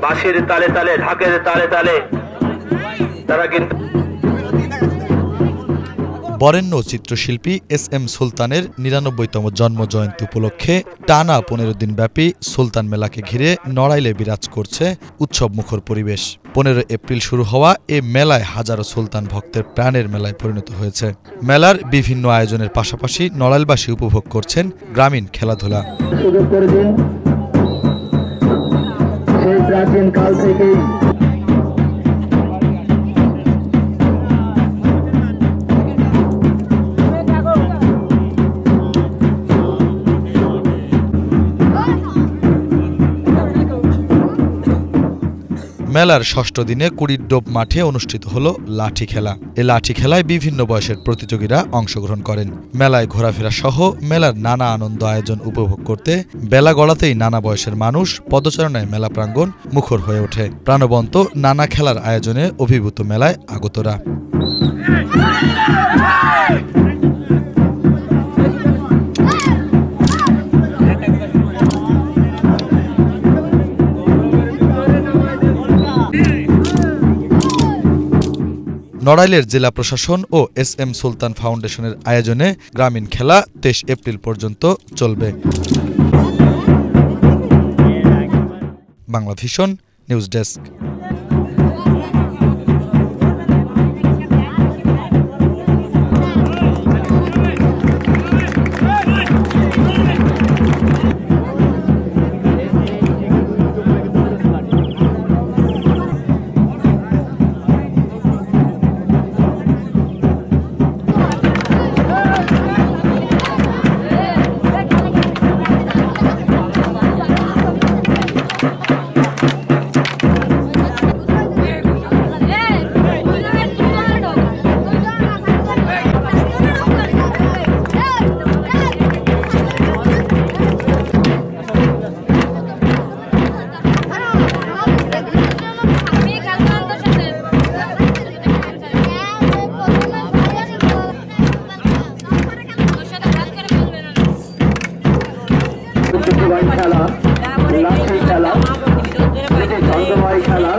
বাঁশির তালে তালে, ঢাকের তালে তালে তারা কিন্তু। বরেণ্য চিত্রশিল্পী এস.এম. সুলতানের ৯৯তম জন্মজয়ন্তী উপলক্ষে টানা ১৫ দিনব্যাপী সুলতান মেলাকে ঘিরে নড়াইলে বিরাজ করছে উৎসবমুখর পরিবেশ। ১৫ এপ্রিল শুরু হওয়া এ মেলায় হাজারো সুলতান ভক্তের প্রাণের মেলায় পরিণত হয়েছে। মেলার বিভিন্ন আয়োজনের পাশাপাশি নড়াইলবাসী উপভোগ করছেন গ্রামীণ খেলাধুলা। প্রাচীনকাল থেকেই মেলার ষষ্ঠ দিনে কুড়িডোব মাঠে অনুষ্ঠিত হল লাঠি খেলা। এ লাঠি খেলায় বিভিন্ন বয়সের প্রতিযোগীরা অংশগ্রহণ করেন। মেলায় ঘোরাফেরা সহ মেলার নানা আনন্দ আয়োজন উপভোগ করতে বেলা গড়াতেই নানা বয়সের মানুষ পদচারণায় মেলা প্রাঙ্গণ মুখর হয়ে ওঠে। প্রাণবন্ত নানা খেলার আয়োজনে অভিভূত মেলায় আগতরা। নড়াইলের জেলা প্রশাসন ও এস.এম. সুলতান ফাউন্ডেশনের আয়োজনে গ্রামীণ খেলা ২৩ এপ্রিল পর্যন্ত চলবে। Banglavision news desk. খেলা, লাঠি খেলা, ছন্দময় খেলা।